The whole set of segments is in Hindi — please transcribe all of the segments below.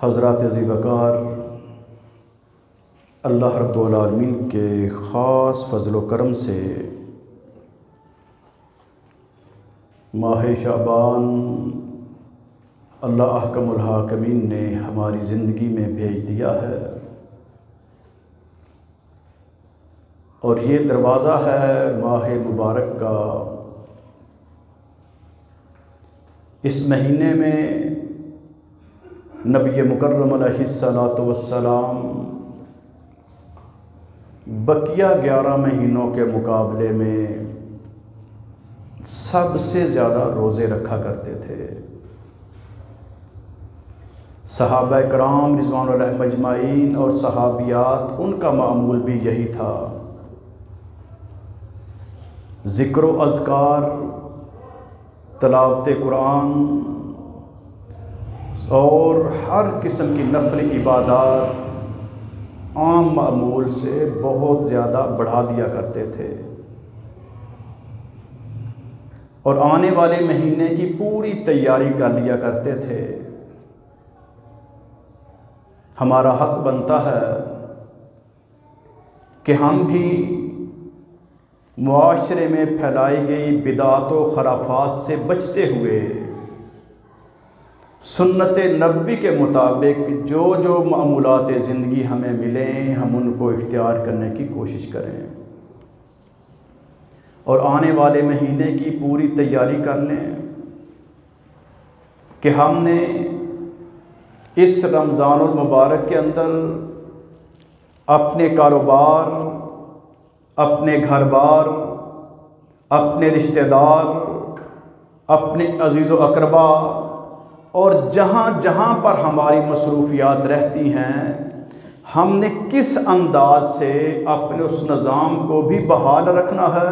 हज़रात ज़ीवकार अल्लाह रब्बुल आलमीन के ख़ास फ़ज़ल व करम से माह शाबान अल्लाह अहकमुल हाकिमीन ने हमारी ज़िंदगी में भेज दिया है और ये दरवाज़ा है माह मुबारक का। इस महीने में नबी मुकर्रम अलैहिस्सलातु वस्सलाम बकिया 11 महीनों के मुकाबले में सबसे ज़्यादा रोज़े रखा करते थे। सहाबा कराम रिज़वानुल्लाह अलैहिम अजमाइन और सहाबियात उनका मामूल भी यही था। ज़िक्र व अज़कार, तिलावत कुरान और हर किस्म की नफली इबादत आम मामूल से बहुत ज़्यादा बढ़ा दिया करते थे और आने वाले महीने की पूरी तैयारी कर लिया करते थे। हमारा हक बनता है कि हम भी मुआशरे में फैलाई गई बिदात व खराफात से बचते हुए सुन्नत नबवी के मुताबिक जो जो मामूलात ज़िंदगी हमें मिलें हम उनको इख्तियार करने की कोशिश करें और आने वाले महीने की पूरी तैयारी कर लें कि हमने इस रमज़ानुल मुबारक के अंदर अपने कारोबार, अपने घर बार, अपने रिश्तेदार, अपने अजीज़ व अक़रबा और जहाँ जहाँ पर हमारी मसरूफ़ियात रहती हैं हमने किस अंदाज से अपने उस निज़ाम को भी बहाल रखना है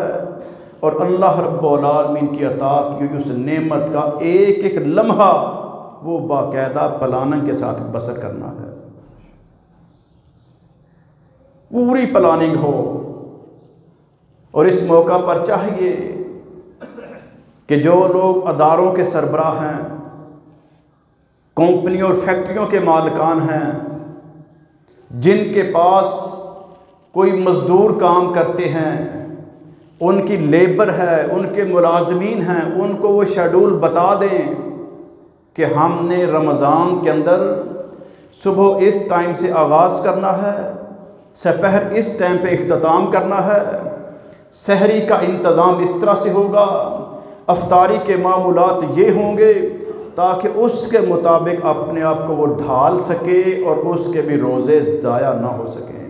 और अल्लाह रब्बुल आलमीन की अता की हुई उस नेमत का एक एक लम्हा वो बाकायदा प्लानिंग के साथ बसर करना है। पूरी प्लानिंग हो और इस मौका पर चाहिए कि जो लोग अदारों के सरबराह हैं, कंपनी और फैक्ट्रियों के मालिकान हैं, जिनके पास कोई मज़दूर काम करते हैं, उनकी लेबर है, उनके मुलाजमीन हैं, उनको वो शेड्यूल बता दें कि हमने रमज़ान के अंदर सुबह इस टाइम से आगाज़ करना है, सपहर इस टाइम पे इख्तिताम करना है, सहरी का इंतज़ाम इस तरह से होगा, अफ्तारी के मामूलात ये होंगे, ताकि उसके मुताबिक अपने आप को वो ढाल सके और उसके भी रोज़े ज़ाया ना हो सकें।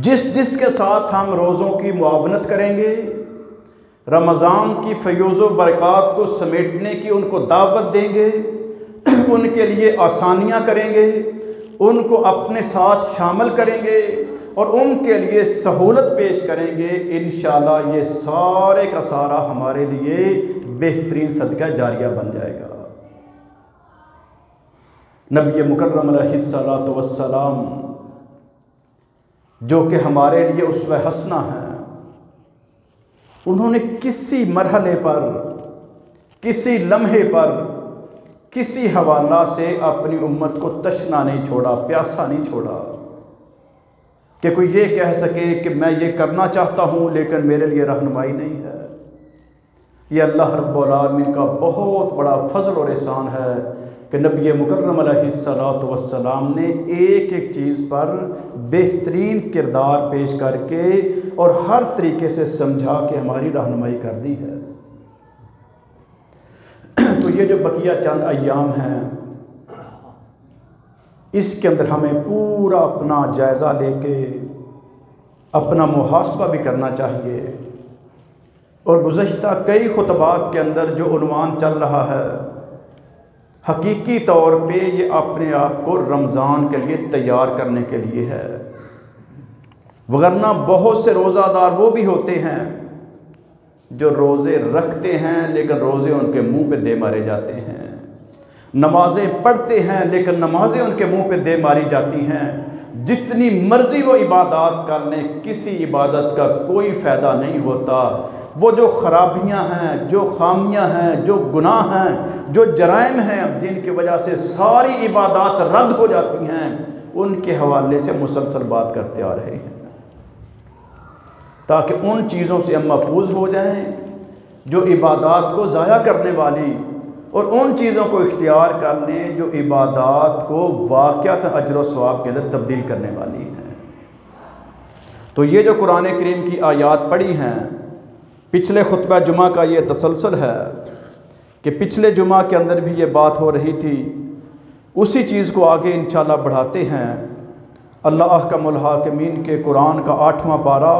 जिसके साथ हम रोज़ों की मुआवनत करेंगे, रमज़ान की फ़ैज़ व बरक़ात को समेटने की उनको दावत देंगे, उनके लिए आसानियाँ करेंगे, उनको अपने साथ शामिल करेंगे और उनके लिए सहूलत पेश करेंगे, इंशाअल्लाह ये सारे का सारा हमारे लिए बेहतरीन सदका जारिया बन जाएगा। नबी मुकर्रम अलैहिस्सलातु वस्सलाम जो कि हमारे लिए उसवे हसना है, उन्होंने किसी मरहले पर, किसी लम्हे पर, किसी हवाला से अपनी उम्मत को तशना नहीं छोड़ा, प्यासा नहीं छोड़ा कि कोई ये कह सके कि मैं ये करना चाहता हूँ लेकिन मेरे लिए रहनुमाई नहीं है। ये अल्लाह रब्बुल आलमीन का बहुत बड़ा फ़ज़ल और एहसान है कि नबी मुकर्रम अलैहिस्सलातु वस्सलाम ने एक एक चीज़ पर बेहतरीन किरदार पेश करके और हर तरीके से समझा के हमारी रहनुमाई कर दी है। तो ये जो बकिया चंद अय्याम हैं, इसके अंदर हमें पूरा अपना जायज़ा लेके अपना मुहासबा भी करना चाहिए और गुज़श्ता कई खुतबात के अंदर जो उन्वान चल रहा है, हकीकी तौर पे ये अपने आप को रमज़ान के लिए तैयार करने के लिए है। वगरना बहुत से रोज़ादार वो भी होते हैं जो रोज़े रखते हैं लेकिन रोज़े उनके मुंह पे दे मारे जाते हैं, नमाज़ें पढ़ते हैं लेकिन नमाज़ें उनके मुंह पे दे मारी जाती हैं। जितनी मर्ज़ी वो इबादत कर लें, किसी इबादत का कोई फ़ायदा नहीं होता वो जो ख़राबियाँ हैं, जो खामियाँ हैं, जो गुनाह हैं, जो जराइम हैं, जिनकी वजह से सारी इबादत रद्द हो जाती हैं, उनके हवाले से मुसलसल बात करते आ रहे हैं, ताकि उन चीज़ों से हम महफूज हो जाएं जो इबादत को ज़ाया करने वाली, और उन चीज़ों को इख्तियार कर लें जो इबादत को वाक़अतन अजर व सवाब के अंदर तब्दील करने वाली हैं। तो ये जो कुरान करीम की आयात पढ़ी हैं, पिछले खुतबा जुमा का ये तसलसल है कि पिछले जुमा के अंदर भी ये बात हो रही थी, उसी चीज़ को आगे इंशाअल्लाह बढ़ाते हैं। अल्लाह अहकमुल हाकिमीन के कुरान का 8वां पारा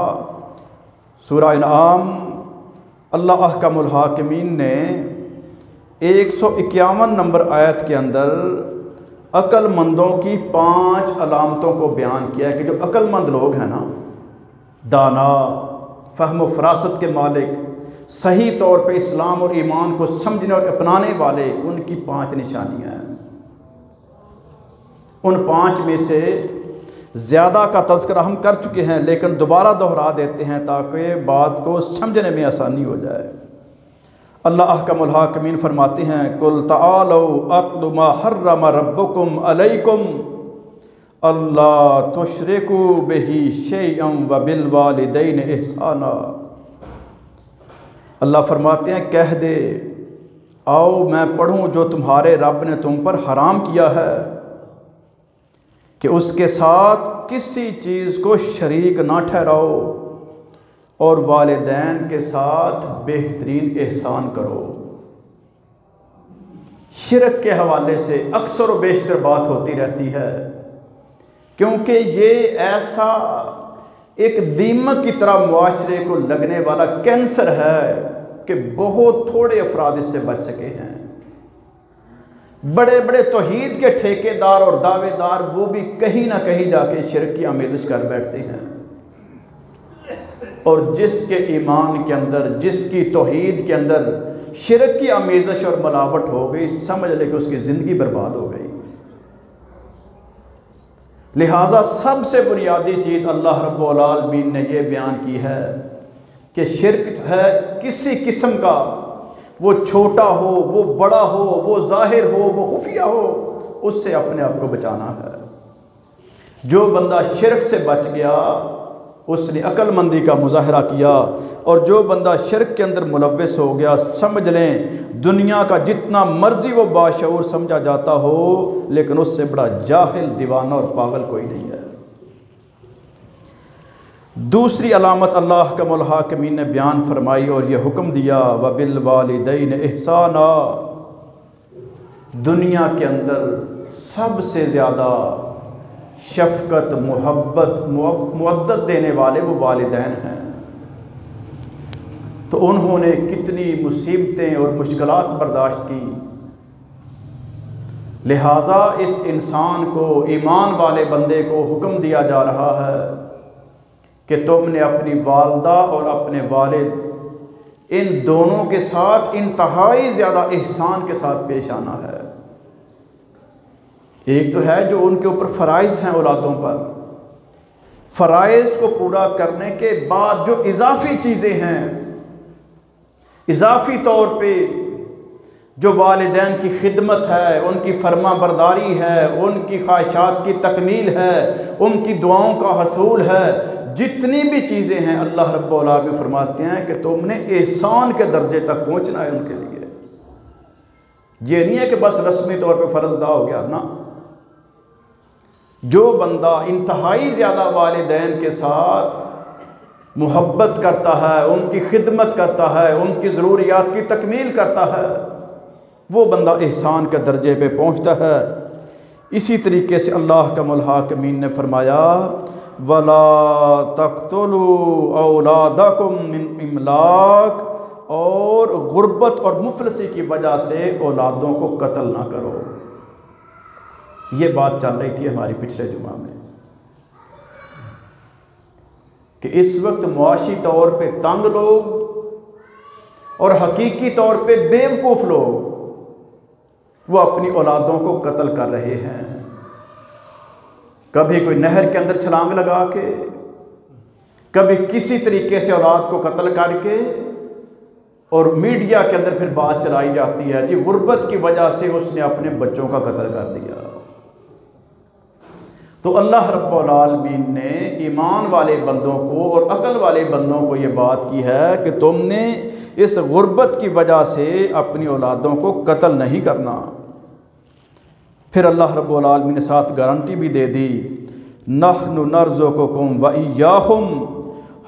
सूरह इनाम, अल्लाह अहकमुल हाकिमीन ने 151 नंबर आयत के अंदर अक्लमंदों की 5 अलामतों को बयान किया कि जो अक्लमंद लोग हैं ना, दाना, फ़हम व फ़रासत के मालिक, सही तौर पे इस्लाम और ईमान को समझने और अपनाने वाले, उनकी 5 निशानियाँ हैं। उन 5 में से ज़्यादा का तज़किरा हम कर चुके हैं, लेकिन दोबारा दोहरा देते हैं ताकि बात को समझने में आसानी हो जाए। अल्लाह अहकमुल हाकिमीन फरमाते हैं, कुल तआलौ अत्लु मा हर्रम रब्बुकुम अलैकुम अल्ला तुशरिकू बिही शैअन व बिल वालिदैन इहसाना। अल्लाह फरमाते हैं, कह दे आओ मैं पढ़ूँ जो तुम्हारे रब ने तुम पर हराम किया है कि उसके साथ किसी चीज़ को शरीक ना ठहराओ और वालिदैन के साथ बेहतरीन एहसान करो। शिरक के हवाले से अक्सर व बेशतर बात होती रहती है, क्योंकि ये ऐसा एक दीमक की तरह मुआशरे को लगने वाला कैंसर है कि बहुत थोड़े अफराद इससे बच सके हैं। बड़े बड़े तौहीद के ठेकेदार और दावेदार वो भी कहीं ना कहीं जाके शिरक की आमेज़श कर बैठते हैं, और जिसके ईमान के अंदर, जिसकी तौहीद के अंदर शिरक की आमेज़श और मिलावट हो गई, समझ ले कि उसकी ज़िंदगी बर्बाद हो गई। लिहाजा सबसे बुनियादी चीज़ अल्लाह रब्बुल आलमीन ने यह बयान की है कि शिरक है किसी किस्म का, वो छोटा हो, वो बड़ा हो, वो जाहिर हो, वो खुफिया हो, उससे अपने आप को बचाना है। जो बंदा शिरक से बच गया उसने अक्लमंदी का मुजाहरा किया, और जो बंदा शिरक के अंदर मुलव्वस हो गया, समझ लें दुनिया का जितना मर्जी वो बाशऊर समझा जाता हो, लेकिन उससे बड़ा जाहिल, दीवाना और पागल कोई नहीं है। दूसरी अलामत अल्लाह अहकमुल हाकिमीन ने बयान फरमाई और यह हुक्म दिया, व बिल वालिदैन इहसाना। दुनिया के अंदर सबसे ज़्यादा शफ़क़त, मोहब्बत, मुअद्दत देने वाले वो वालिदैन हैं। तो उन्होंने कितनी मुसीबतें और मुश्किलात बर्दाश्त की, लिहाजा इस इंसान को, ईमान वाले बंदे को हुक्म दिया जा रहा है कि तुमने अपनी वालदा और अपने वालिद, इन दोनों के साथ इंतहाई ज़्यादा एहसान के साथ पेश आना है। एक तो है जो उनके ऊपर फ़राइज़ हैं औलादों पर, फ़राइज़ को पूरा करने के बाद जो इजाफ़ी चीज़ें हैं, इजाफ़ी तौर पे जो वालिदैन की खिदमत है, उनकी फरमा बरदारी है, उनकी ख्वाहिशात की तकमील है, उनकी दुआओं का हसूल है, जितनी भी चीज़ें हैं अल्लाह रब्बुल आलमीन फरमाते हैं कि तुमने एहसान के दर्जे तक पहुँचना है उनके लिए। ये नहीं है कि बस रस्मी तौर पे फ़र्ज़ अदा हो गया ना। जो बंदा इंतहाई ज़्यादा वालिदैन के साथ मोहब्बत करता है, उनकी खिदमत करता है, उनकी ज़रूरियात की तकमील करता है, वो बंदा एहसान के दर्जे पे पहुँचता है। इसी तरीके से अल्लाह अहकमुल हाकिमीन ने फरमाया, वला तक़्तुलू औलादकुम मिन इमलाक, और गुर्बत और मुफलसी की वजह से औलादों को कत्ल ना करो। ये बात चल रही थी हमारी पिछले जुमा में कि इस वक्त मुआशी तौर पे तंग लोग और हकीकी तौर पे बेवकूफ़ लोग वो अपनी औलादों को कत्ल कर रहे हैं। कभी कोई नहर के अंदर छलांग लगा के, कभी किसी तरीके से औलाद को कत्ल करके और मीडिया के अंदर फिर बात चलाई जाती है कि गुर्बत की वजह से उसने अपने बच्चों का कत्ल कर दिया। तो अल्लाह रब्बुल आलमीन ने ईमान वाले बंदों को और अकल वाले बंदों को ये बात की है कि तुमने इस गुर्बत की वजह से अपनी औलादों को कत्ल नहीं करना। फिर अल्लाह रब्बुल आलमीन ने साथ गारंटी भी दे दी, नहनु नर्ज़ुकुकुम व इय्याहुम,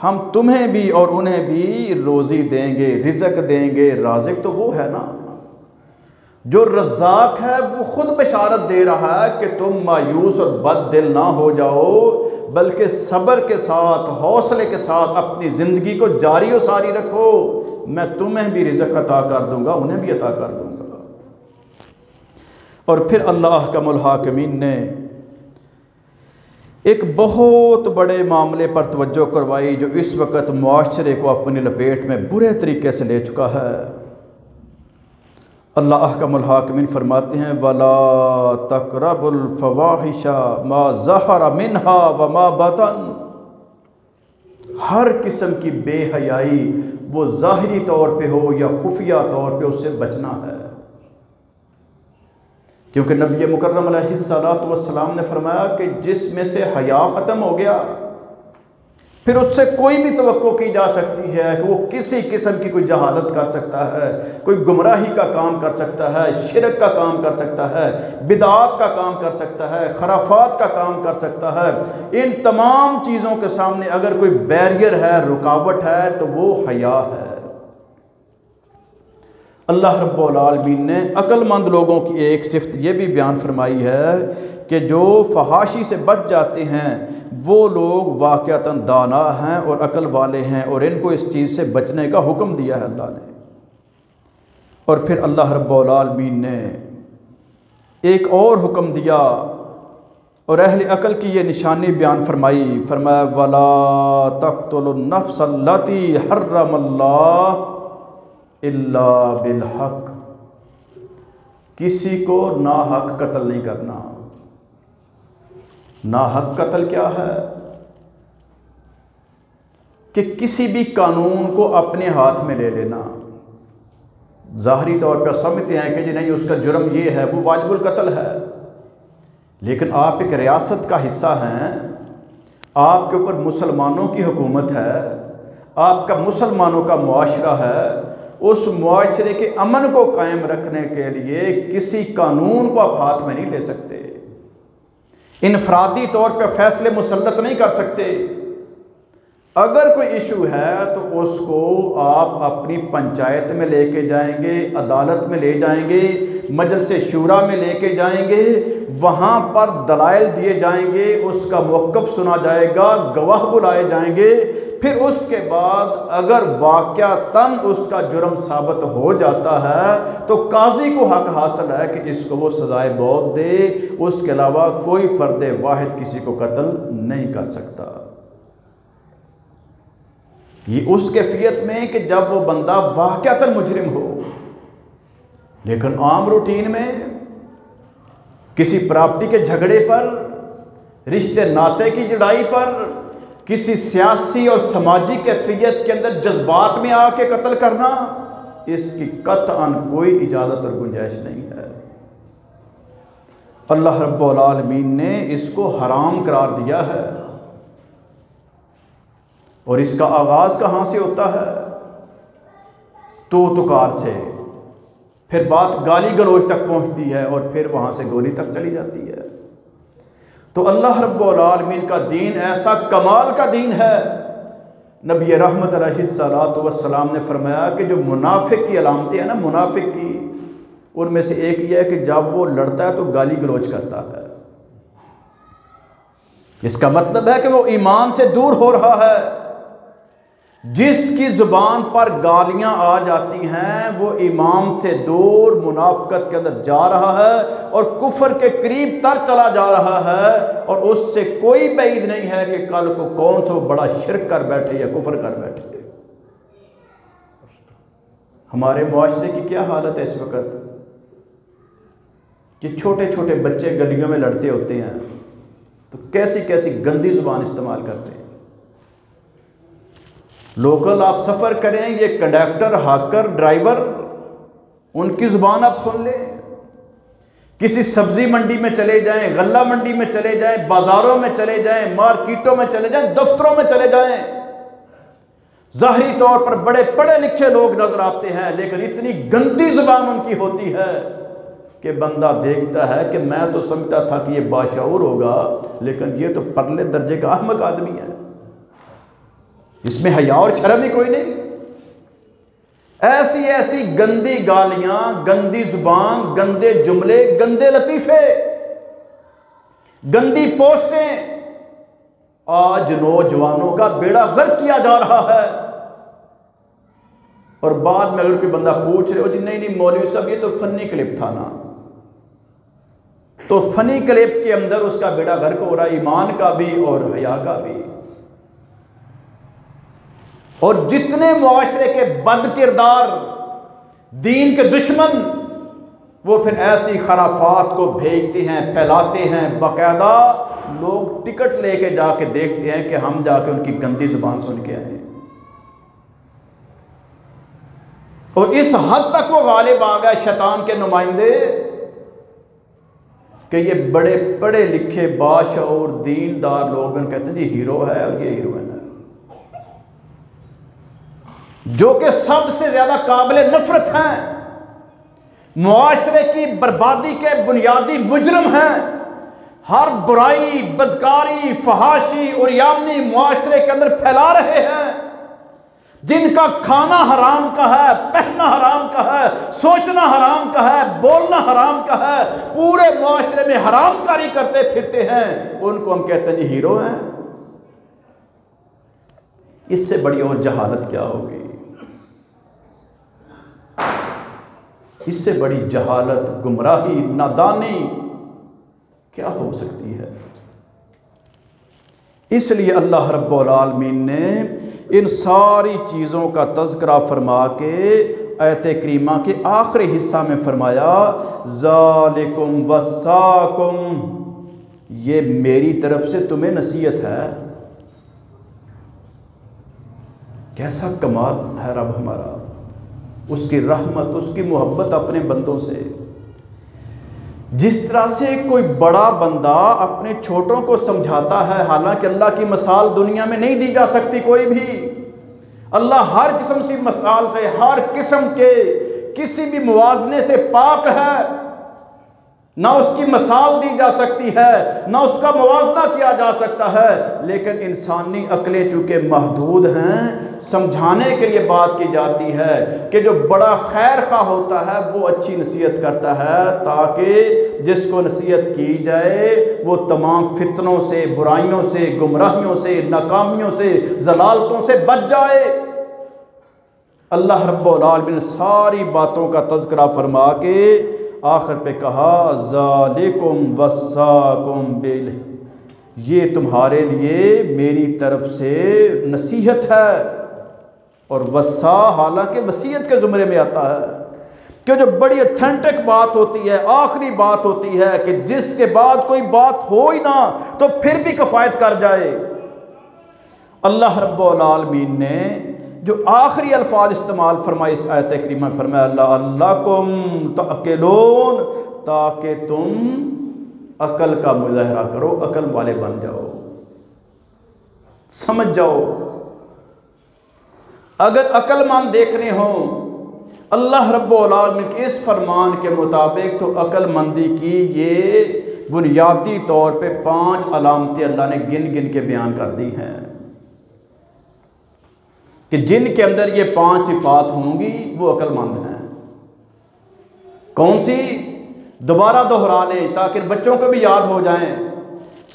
हम तुम्हें भी और उन्हें भी रोज़ी देंगे, रिज़्क़ देंगे। राज़िक़ तो वो है ना, जो रज़्ज़ाक़ है, वो खुद बशारत दे रहा है कि तुम मायूस और बददिल ना हो जाओ, बल्कि सब्र के साथ, हौसले के साथ अपनी ज़िंदगी को जारी और सारी रखो। मैं तुम्हें भी रिज़्क़ अता कर दूँगा, उन्हें भी अता कर दूँगा। और फिर अल्लाह अहकमुल हाकिमीन ने एक बहुत बड़े मामले पर तवज्जो करवाई जो इस वक्त मुआशरे को अपनी लपेट में बुरे तरीके से ले चुका है। अल्लाह अहकमुल हाकिमीन फरमाते हैं, वला तक़रबुल फ़वाहिशा मा ज़हरा मिन्हा व मा बतन, हर किस्म की बेहयाई, वो ज़ाहिरी तौर पे हो या खुफिया तौर पे, उससे बचना है। क्योंकि नबी मुकर्रम अलैहिस्सलातु वस्सलाम ने फरमाया कि जिसमें से हया ख़त्म हो गया, फिर उससे कोई भी तवक्को की जा सकती है कि वो किसी किस्म की कोई जहालत कर सकता है, कोई गुमराही का काम कर सकता है, शिरक का काम कर सकता है, बिदात का काम कर सकता है, खराफात का काम कर सकता है। इन तमाम चीज़ों के सामने अगर कोई बैरियर है, रुकावट है, तो वो हया है। अल्लाह रब्बुल आलमीन ने अक्लमंद लोगों की एक सिफ्त ये भी बयान फरमाई है कि जो फहाशी से बच जाते हैं वो लोग वाक़अतन दाना हैं और अकल वाले हैं, और इनको इस चीज़ से बचने का हुक्म दिया है अल्लाह ने। और फिर अल्लाह रब्बुल आलमीन ने एक और हुक्म दिया और अहले अकल की ये निशानी बयान फरमाई, फरमाया वला तक़्तुलुन नफ़्स अल्लती हर्रमल्लाह इल्ला बिल हक़, किसी को ना हक कत्ल नहीं करना। ना हक कत्ल क्या है कि किसी भी कानून को अपने हाथ में ले लेना। ज़ाहरी तौर पर समझते हैं कि जी नहीं, उसका जुर्म ये है, वो वाजिबुल कत्ल है, लेकिन आप एक रियासत का हिस्सा हैं, आपके ऊपर मुसलमानों की हुकूमत है, आपका मुसलमानों का मुआशरा है। उस मुआशरे के अमन को कायम रखने के लिए किसी कानून को आप हाथ में नहीं ले सकते, इनफरादी तौर पर फैसले मुसल्लत नहीं कर सकते। अगर कोई इशू है तो उसको आप अपनी पंचायत में लेके जाएंगे, अदालत में ले जाएंगे, मजलिस शूरा में लेके जाएंगे, वहाँ पर दलाइल दिए जाएंगे, उसका मौक़िफ़ सुना जाएगा, गवाह बुलाए जाएंगे। फिर उसके बाद अगर वाक़अतन उसका जुर्म साबित हो जाता है तो काजी को हक हासिल है कि इसको वो सज़ाए मौत दे, उसके अलावा कोई फ़र्द वाहिद किसी को कत्ल नहीं कर सकता। ये उस कैफियत में कि जब वो बंदा वाक़अतन मुजरिम हो। लेकिन आम रूटीन में किसी प्रॉपर्टी के झगड़े पर, रिश्ते नाते की जुड़ाई पर, किसी सियासी और समाजी कैफियत के अंदर जज्बात में आके कत्ल करना, इसकी कतअन कोई इजाज़त और गुंजाइश नहीं है। अल्लाह रब्बुल आलमीन ने इसको हराम करार दिया है। और इसका आगाज़ कहाँ से होता है? तो तुकार से, फिर बात गाली गलौज तक पहुँचती है और फिर वहाँ से गोली तक चली जाती है। तो अल्लाह रब्बुल आलमीन का दीन ऐसा कमाल का दीन है। नबी रहमत अलैहिस्सलातु वस्सलाम ने फरमाया कि जो मुनाफिक की अलामतें हैं ना, मुनाफिक की, उनमें से एक यह है कि जब वो लड़ता है तो गाली गलौज करता है। इसका मतलब है कि वो ईमान से दूर हो रहा है। जिसकी ज़ुबान पर गालियां आ जाती हैं वो ईमान से दूर, मुनाफिकत के अंदर जा रहा है और कुफर के करीब तर चला जा रहा है। और उससे कोई बैद नहीं है कि कल को कौन सा बड़ा शिरक कर बैठे या कुफर कर बैठे। हमारे मुआशरे की क्या हालत है इस वक्त कि छोटे छोटे बच्चे गलियों में लड़ते होते हैं तो कैसी कैसी गंदी ज़ुबान इस्तेमाल करते हैं। लोकल आप सफ़र करें, ये कंडक्टर, हाकर, ड्राइवर, उनकी ज़ुबान आप सुन लें। किसी सब्जी मंडी में चले जाएं, गल्ला मंडी में चले जाएं, बाज़ारों में चले जाएं, मार्केटों में चले जाएं, दफ्तरों में चले जाएं, ज़ाहिरी तौर पर बड़े पढ़े लिखे लोग नजर आते हैं, लेकिन इतनी गंदी ज़ुबान उनकी होती है कि बंदा देखता है कि मैं तो समझता था कि ये बाशऊर होगा, लेकिन ये तो परले दर्जे का अहमक आदमी है, इसमें हया और शर्म ही कोई नहीं। ऐसी ऐसी गंदी गालियां, गंदी जुबान, गंदे जुमले, गंदे लतीफे, गंदी पोस्टें आज नौजवानों का बेड़ा गर्क किया जा रहा है। और बाद में अगर कोई बंदा पूछ रहे हो जी नहीं नहीं मौलवी साहब ये तो फनी क्लिप था ना, तो फनी क्लिप के अंदर उसका बेड़ा गर्क हो रहा है, ईमान का भी और हया का भी। और जितने मुआशरे के बद किरदार, दीन के दुश्मन, वो फिर ऐसी खराफात को भेजते हैं, फैलाते हैं, बाकायदा लोग टिकट लेके जाके देखते हैं कि हम जाके उनकी गंदी जुबान सुन के आए। और इस हद तक वो गालिब आ गए शैतान के नुमाइंदे कि ये बड़े पढ़े लिखे बाशऊर दीनदार लोग कहते हैं जी हीरो है और ये हीरोइन है, जो कि सबसे ज्यादा काबिल नफरत हैं, मुआशरे की बर्बादी के बुनियादी मुजरम हैं, हर बुराई, बदकारी, फहाशी और यामनी मुआशरे के अंदर फैला रहे हैं, जिनका खाना हराम का है, पहनना हराम का है, सोचना हराम का है, बोलना हराम का है, पूरे मुआशरे में हरामकारी करते फिरते हैं, उनको हम कहते हैं जी हीरो हैं। इससे बड़ी और जहालत क्या होगी, इससे बड़ी जहालत, गुमराही, नादानी क्या हो सकती है। इसलिए अल्लाह रब्बुल आलमीन ने इन सारी चीज़ों का तज़किरा फरमा के आयत करीमा के आखिरी हिस्सा में फरमाया ज़ालिकुम वस्साकुम, ये मेरी तरफ से तुम्हें नसीहत है। कैसा कमाल है रब हमारा, उसकी रहमत, उसकी मोहब्बत अपने बंदों से। जिस तरह से कोई बड़ा बंदा अपने छोटों को समझाता है, हालांकि अल्लाह की मिसाल दुनिया में नहीं दी जा सकती कोई भी, अल्लाह हर किस्म की मिसाल से, हर किस्म के किसी भी मुवाजने से पाक है, ना उसकी मिसाल दी जा सकती है, ना उसका मुवाजना किया जा सकता है। लेकिन इंसानी अक्लें चूँकि महदूद हैं, समझाने के लिए बात की जाती है कि जो बड़ा खैर खा होता है वो अच्छी नसीहत करता है, ताकि जिसको नसीहत की जाए वो तमाम फितनों से, बुराइयों से, गुमराहियों से, नाकामियों से, जलालतों से बच जाए। अल्लाह रब्बुल आलमीन ने सारी बातों का तज़किरा फरमा के आखिर पे कहा ज़ालिकुम वस्साकुम बिल, ये तुम्हारे लिए मेरी तरफ से नसीहत है। और वस्सा हालांकि वसीयत के ज़ुमरे में आता है कि जो बड़ी ऑथेंटिक बात होती है, आखिरी बात होती है कि जिसके बाद कोई बात हो ही ना तो फिर भी किफ़ायत कर जाए। अल्लाह रब्बुल आलमीन ने जो आखिरी अल्फाज इस्तेमाल फरमाए इस आयत करीमा में, फरमाया लअल्लकुम तअक़िलून, ताकि तुम अकल का मुज़ाहरा करो, अकल वाले बन जाओ, समझ जाओ। अगर अक्लमंद देखने हो अल्लाह रब्बुल आलमीन के इस फरमान के मुताबिक, तो अक्लमंदी की ये बुनियादी तौर पे 5 अलामतें अल्लाह ने गिन गिन के बयान कर दी हैं कि जिनके अंदर ये 5 सिफात होंगी वो अक्लमंद हैं। कौन सी, दोबारा दोहरा लें ताकि बच्चों को भी याद हो जाएं।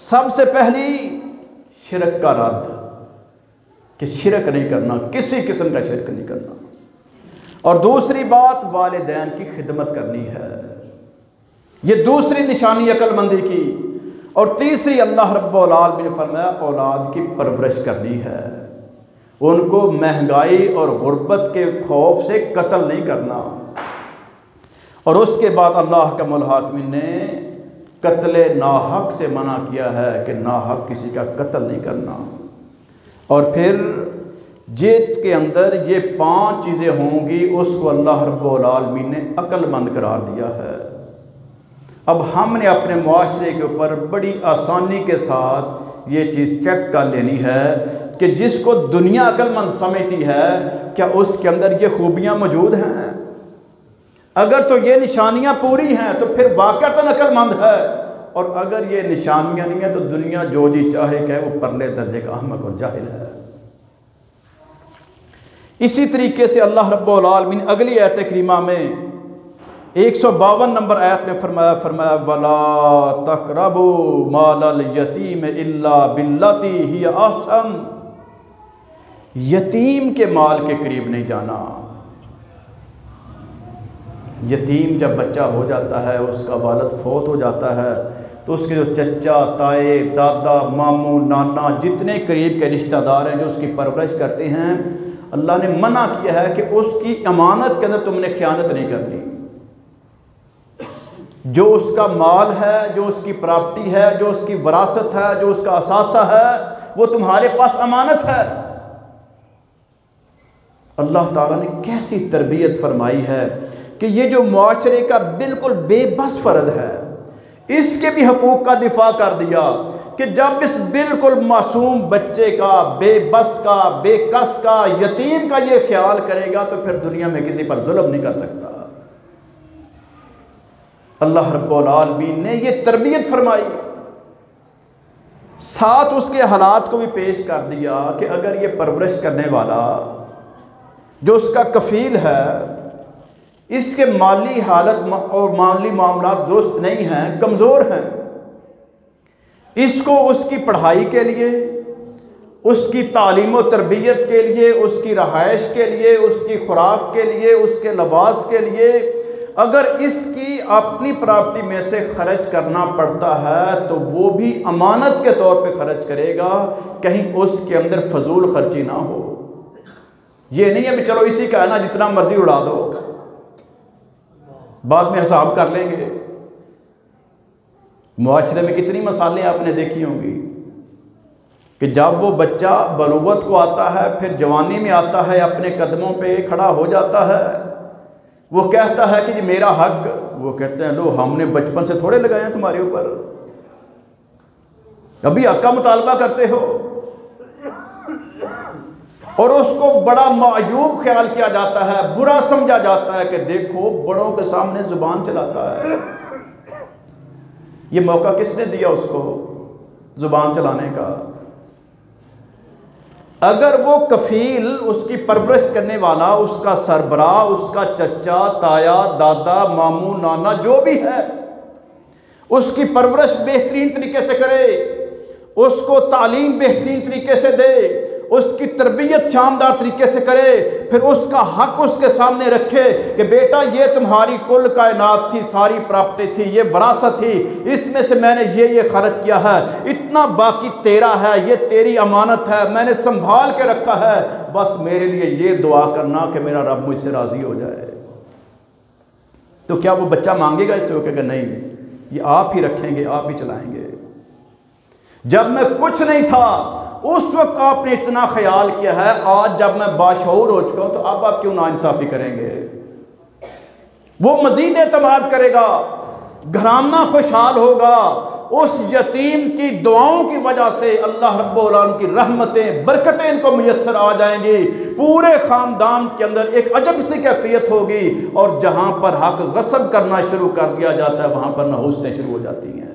सबसे पहली शिरक का रद्द, कि शिरक नहीं करना, किसी किस्म का शिरक नहीं करना। और दूसरी बात वालिदैन की खिदमत करनी है, ये दूसरी निशानी अक्लमंदी की। और तीसरी अल्लाह रब्बुल आलमीन ने फरमाया औलाद की परवरिश करनी है, उनको महंगाई और गुर्बत के खौफ से कत्ल नहीं करना। और उसके बाद अल्लाह का मुल्हाकिमीन ने कत्ल नाहक से मना किया है कि नाहक किसी का कत्ल नहीं करना। और फिर जिसके अंदर ये 5 चीज़ें होंगी, उसको अल्लाह रब्बुल आलमीन ने अक्लमंद करार दिया है। अब हमने अपने मुआशरे के ऊपर बड़ी आसानी के साथ ये चीज़ चेक कर लेनी है कि जिसको दुनिया अक्लमंद समझती है, क्या उसके अंदर ये खूबियाँ मौजूद हैं? अगर तो ये निशानियाँ पूरी हैं तो फिर वाक़अतन अक्लमंद है, और अगर ये निशानियाँ नहीं हैं तो दुनिया जो जी चाहे कहे वो परले दर्जे का अहमक और जाहिल है। इसी तरीके से अल्लाह रब्बुल आलमीन अगली आयत करीमा में 152 नंबर आयत में फरमाया वला तक़रबू मालल यतीम इल्ला बिल्लती हिय अहसन, यतीम के माल के करीब नहीं जाना। यतीम जब बच्चा हो जाता है, उसका वालिद फौत हो जाता है, तो उसके जो चचा, ताए, दादा, मामू, नाना, जितने करीब के रिश्तेदार हैं जो उसकी परवरिश करते हैं, अल्लाह ने मना किया है कि उसकी अमानत के अंदर तुमने ख़यानत नहीं करनी। जो उसका माल है, जो उसकी प्रॉपर्टी है, जो उसकी विरासत है, जो उसका असासा है, वो तुम्हारे पास अमानत है। अल्लाह ताला ने कैसी तरबियत फरमाई है कि ये जो मुआशरे का बिल्कुल बेबस फ़र्द है, इसके भी हकूक़ का दिफा कर दिया कि जब इस बिल्कुल मासूम बच्चे का, बेबस का, बेकस का, यतीम का ये ख्याल करेगा तो फिर दुनिया में किसी पर जुल्म नहीं कर सकता। अल्लाह रब्बुल आलमीन ने ये तरबियत फरमाई, साथ उसके हालात को भी पेश कर दिया कि अगर ये परवरिश करने वाला जो उसका कफ़ील है, इसके माली हालत और माली मामलात दुरुस्त नहीं हैं, कमज़ोर हैं, इसको उसकी पढ़ाई के लिए, उसकी तालीम व तरबियत के लिए, उसकी रहाइश के लिए, उसकी खुराक के लिए, उसके लिबास के लिए अगर इसकी अपनी प्रॉपर्टी में से खर्च करना पड़ता है तो वो भी अमानत के तौर पे खर्च करेगा, कहीं उसके अंदर फजूल खर्ची ना हो। ये नहीं है कि चलो इसी का है ना, जितना मर्जी उड़ा दो, बाद में हिसाब कर लेंगे। मुआशरे में कितनी मसालें आपने देखी होंगी कि जब वो बच्चा बलूगत को आता है, फिर जवानी में आता है, अपने कदमों पे खड़ा हो जाता है, वो कहता है कि जी मेरा हक, वो कहते हैं लो हमने बचपन से थोड़े लगाए हैं तुम्हारे ऊपर, अभी हक का मुतालबा करते हो। और उसको बड़ा मायूब ख्याल किया जाता है, बुरा समझा जाता है कि देखो बड़ों के सामने जुबान चलाता है। ये मौका किसने दिया उसको जुबान चलाने का? अगर वो कफ़ील, उसकी परवरिश करने वाला, उसका सरबराह, उसका चचा, ताया, दादा, मामू, नाना जो भी है, उसकी परवरिश बेहतरीन तरीके से करे, उसको तालीम बेहतरीन तरीके से दे, उसकी तरबियत शानदार तरीके से करे, फिर उसका हक उसके सामने रखे कि बेटा ये तुम्हारी कुल कायनात थी, सारी प्रॉपर्टी थी, ये विरासत थी, इसमें से मैंने ये खर्च किया है, इतना बाकी तेरा है, ये तेरी अमानत है, मैंने संभाल के रखा है, बस मेरे लिए ये दुआ करना कि मेरा रब मुझसे राज़ी हो जाए। तो क्या वो बच्चा मांगेगा इससे? वो कहेगा नहीं, ये आप ही रखेंगे, आप ही चलाएंगे। जब मैं कुछ नहीं था उस वक्त आपने इतना ख्याल किया है, आज जब मैं बाशऊर हो चुका हूं तो अब आप क्यों नाइंसाफ़ी करेंगे? वो मजीद एतमाद करेगा, घराना खुशहाल होगा। उस यतीम की दुआओं की वजह से अल्लाह रब्बुल आलमीन की रहमतें, बरकतें इनको मुयस्सर आ जाएंगी। पूरे ख़ानदान के अंदर एक अजब सी कैफियत होगी, और जहां पर हक गस्ब करना शुरू कर दिया जाता है वहां पर नहुसतें शुरू हो जाती हैं।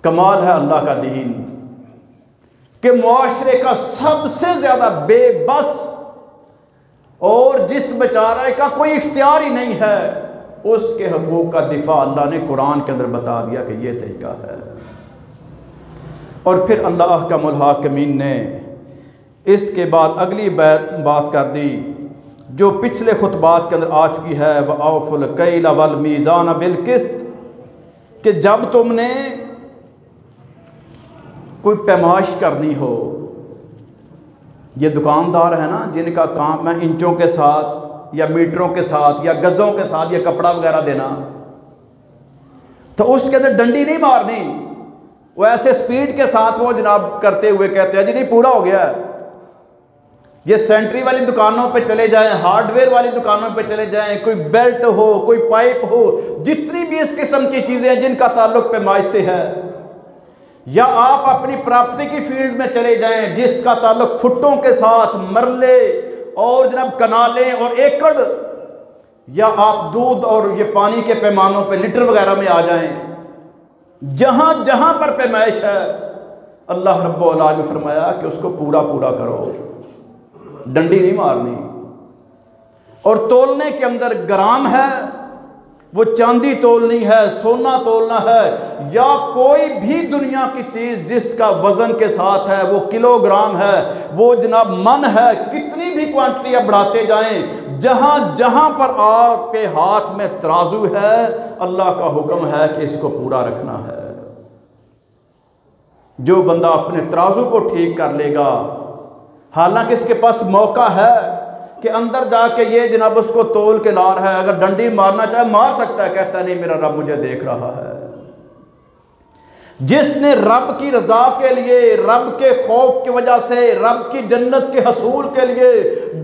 कमाल है अल्लाह का दीन कि मुआशरे का सबसे ज़्यादा बेबस और जिस बेचारे का कोई इख्तियार ही नहीं है, उसके हकूक़ का दिफा अल्लाह ने कुरान के अंदर बता दिया कि ये तरीका है। और फिर अल्लाह का मुल्हाकिमीन ने इसके बाद अगली बात कर दी जो पिछले खुतबात के अंदर आ चुकी है, व औफुल कैल वल मीज़ान बिल किस्त, कि जब तुमने कोई पैमाइश करनी हो, ये दुकानदार है ना जिनका काम है इंचों के साथ या मीटरों के साथ या गज़ों के साथ या कपड़ा वगैरह देना, तो उसके अंदर डंडी नहीं मारनी, वो ऐसे स्पीड के साथ वो जनाब करते हुए कहते हैं जी नहीं पूरा हो गया है। ये सेंट्री वाली दुकानों पे चले जाएं, हार्डवेयर वाली दुकानों पे चले जाएं, कोई बेल्ट हो, कोई पाइप हो, जितनी भी इस किस्म की चीज़ें हैं जिनका ताल्लुक पैमाइश से है, या आप अपनी प्रॉपर्टी की फील्ड में चले जाएं जिसका ताल्लुक फुटों के साथ, मरले और जनाब कनाले और एकड़, या आप दूध और ये पानी के पैमानों पे लीटर वगैरह में आ जाएं, जहां जहां पर पैमाइश है अल्लाह रब्बुल आलमीन ने फरमाया कि उसको पूरा पूरा करो, डंडी नहीं मारनी। और तोलने के अंदर ग्राम है, वो चांदी तोलनी है, सोना तोलना है, या कोई भी दुनिया की चीज जिसका वजन के साथ है, वो किलोग्राम है, वो जनाब मन है, कितनी भी क्वांटिटी आप बढ़ाते जाएं, जहां जहां पर आपके हाथ में तराजू है अल्लाह का हुक्म है कि इसको पूरा रखना है। जो बंदा अपने तराजू को ठीक कर लेगा, हालांकि इसके पास मौका है कि अंदर जाके ये जनाब उसको तोल के ला रहा है, अगर डंडी मारना चाहे मार सकता है, कहता नहीं मेरा रब मुझे देख रहा है। जिसने रब की रजा के लिए, रब के खौफ की वजह से, रब की जन्नत के हसूल के लिए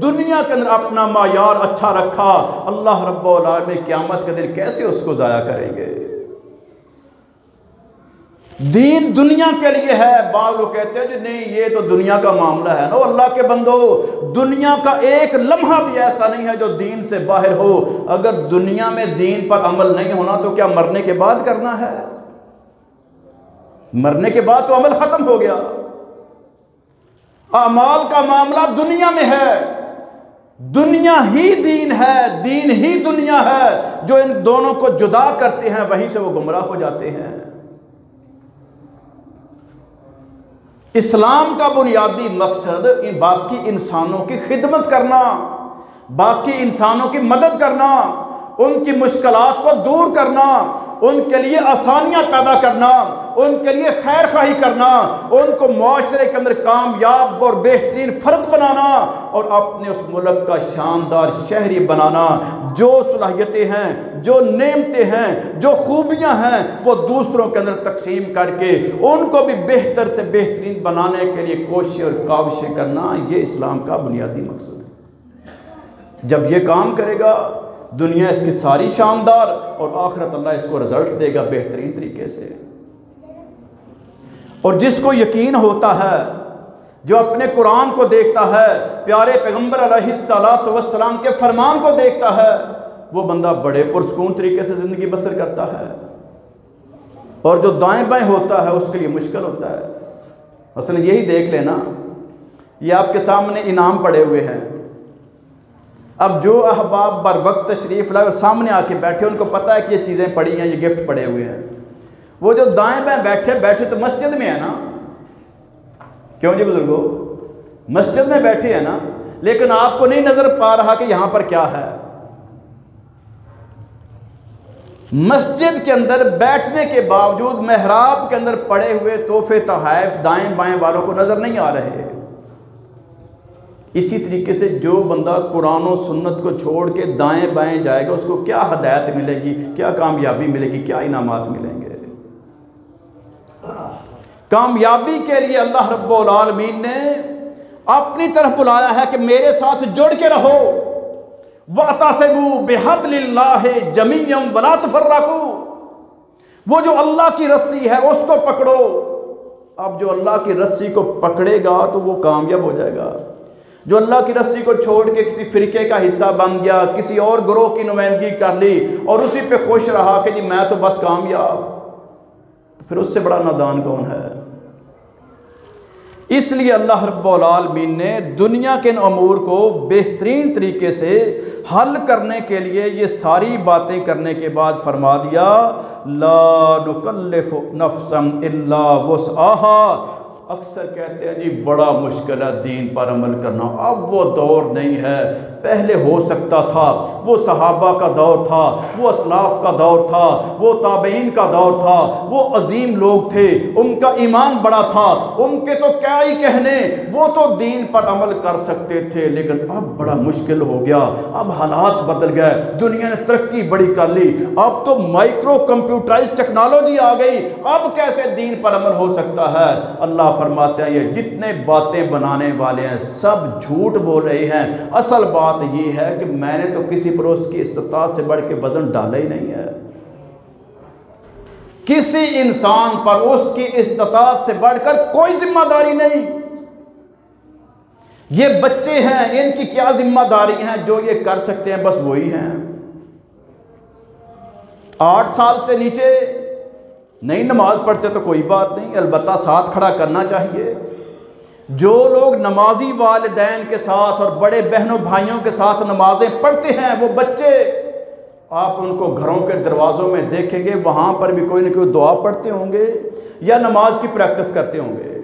दुनिया के अंदर अपना मायार अच्छा रखा, अल्लाह रब्बुल आलमीन क़यामत के दिन कैसे उसको ज़ाया करेंगे। दीन दुनिया के लिए है। बाद लोग कहते हैं जी नहीं ये तो दुनिया का मामला है ना। अल्लाह के बंदो, दुनिया का एक लम्हा भी ऐसा नहीं है जो दीन से बाहर हो। अगर दुनिया में दीन पर अमल नहीं होना तो क्या मरने के बाद करना है? मरने के बाद तो अमल खत्म हो गया। अमाल का मामला दुनिया में है, दुनिया ही दीन है, दीन ही दुनिया है। जो इन दोनों को जुदा करते हैं वहीं से वो गुमराह हो जाते हैं। इस्लाम का बुनियादी मकसद इन बाकी इंसानों की खिदमत करना, बाकी इंसानों की मदद करना, उनकी मुश्किलात को दूर करना, उनके लिए आसानियां पैदा करना, उनके लिए खैर खाही करना, उनको मुआशरे के अंदर कामयाब और बेहतरीन फर्द बनाना और अपने उस मुल्क का शानदार शहरी बनाना। जो सलाहियतें हैं, जो नेमतें हैं, जो खूबियां हैं वो दूसरों के अंदर तकसीम करके उनको भी बेहतर से बेहतरीन बनाने के लिए कोशिश और काविशें करना, ये इस्लाम का बुनियादी मकसद है। जब ये काम करेगा दुनिया इसकी सारी शानदार और आखिरत अल्लाह इसको रिजल्ट देगा बेहतरीन तरीके से। और जिसको यकीन होता है, जो अपने कुरान को देखता है, प्यारे पैगंबर अलैहिस्सलातु वस्सलाम के फरमान को देखता है, वो बंदा बड़े पुरसकून तरीके से ज़िंदगी बसर करता है। और जो दाएं बाएं होता है उसके लिए मुश्किल होता है। असल यही देख लेना, ये आपके सामने इनाम पड़े हुए हैं। अब जो अहबाब बर वक्त तशरीफ़ लाए और सामने आके बैठे, उनको पता है कि ये चीज़ें पड़ी हैं, ये गिफ्ट पड़े हुए हैं। वो जो दाएं बाएं बैठे तो मस्जिद में है ना, क्यों जी बुजुर्गो, मस्जिद में बैठे हैं ना, लेकिन आपको नहीं नजर पा रहा कि यहां पर क्या है। मस्जिद के अंदर बैठने के बावजूद मेहराब के अंदर पड़े हुए तोहफे तोहफ़ दाएं बाएं वालों को नजर नहीं आ रहे। इसी तरीके से जो बंदा कुरान और सुन्नत को छोड़ के दाएं बाएं जाएगा उसको क्या हिदायत मिलेगी, क्या कामयाबी मिलेगी, क्या इनामात मिलेंगे। कामयाबी के लिए अल्लाह रब्बुल आलमीन ने अपनी तरफ बुलाया है कि मेरे साथ जुड़ के रहो। वअतसिमू बिहब्लिल्लाहि जमीअन वला तफर्रकू, वो जो अल्लाह की रस्सी है उसको पकड़ो। अब जो अल्लाह की रस्सी को पकड़ेगा तो वो कामयाब हो जाएगा। जो अल्लाह की रस्सी को छोड़ के किसी फिरके का हिस्सा बन गया, किसी और ग्रोह की नुमाइंदगी कर ली और उसी पे खुश रहा कि जी मैं तो बस कामयाब, तो फिर उससे बड़ा नादान कौन है। इसलिए अल्लाह रब्बुल आलमीन ने दुनिया के इन अमूर को बेहतरीन तरीके से हल करने के लिए ये सारी बातें करने के बाद फरमा दिया, ला नुकल्लिफु नफ्सन इल्ला वुसअहा। अक्सर कहते हैं जी बड़ा मुश्किल है दीन पर अमल करना, अब वो दौर नहीं है। पहले हो सकता था। वो सहाबा का दौर था, वो असलाफ का दौर था, वो ताबईन का दौर था, वो अजीम लोग थे, उनका ईमान बड़ा था, उनके तो क्या ही कहने, वो तो दीन पर अमल कर सकते थे। लेकिन अब बड़ा मुश्किल हो गया, अब हालात बदल गए, दुनिया ने तरक्की बड़ी कर ली, अब तो माइक्रो कंप्यूटराइज टेक्नोलॉजी आ गई, अब कैसे दीन पर अमल हो सकता है। अल्लाह फरमाते हैं ये जितने बातें बनाने वाले हैं सब झूठ बोल रहे हैं। असल बात ये है कि मैंने तो किसी पर उसकी इस्तिताअत से बढ़ के वजन डाला ही नहीं है। किसी इंसान पर उसकी इस्तिताअत से बढ़कर कोई जिम्मेदारी नहीं। ये बच्चे हैं, इनकी क्या जिम्मेदारी है, जो ये कर सकते हैं बस वही हैं। 8 साल से नीचे नहीं नमाज पढ़ते तो कोई बात नहीं, अलबत्ता साथ खड़ा करना चाहिए। जो लोग नमाजी वालिदैन के साथ और बड़े बहनों भाइयों के साथ नमाजें पढ़ते हैं वो बच्चे, आप उनको घरों के दरवाज़ों में देखेंगे, वहाँ पर भी कोई ना कोई दुआ पढ़ते होंगे या नमाज की प्रैक्टिस करते होंगे।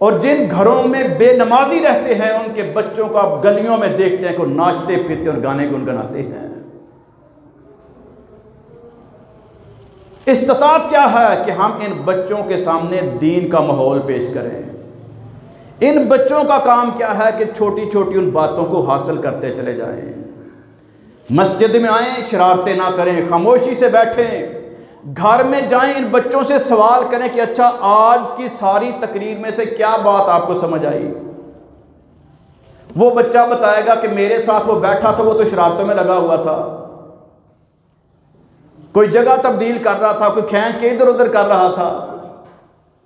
और जिन घरों में बेनमाजी रहते हैं उनके बच्चों को आप गलियों में देखते हैं, को नाचते फिरते और गाने गुनगुनाते हैं। इस्तिताअत क्या है कि हम इन बच्चों के सामने दीन का माहौल पेश करें। इन बच्चों का काम क्या है कि छोटी छोटी उन बातों को हासिल करते चले जाएं। मस्जिद में आएँ, शरारतें ना करें, खामोशी से बैठें। घर में जाएं, इन बच्चों से सवाल करें कि अच्छा आज की सारी तकरीर में से क्या बात आपको समझ आई। वो बच्चा बताएगा कि मेरे साथ वो बैठा था, वो तो शरारतों में लगा हुआ था, कोई जगह तब्दील कर रहा था, कोई खींच के इधर उधर कर रहा था,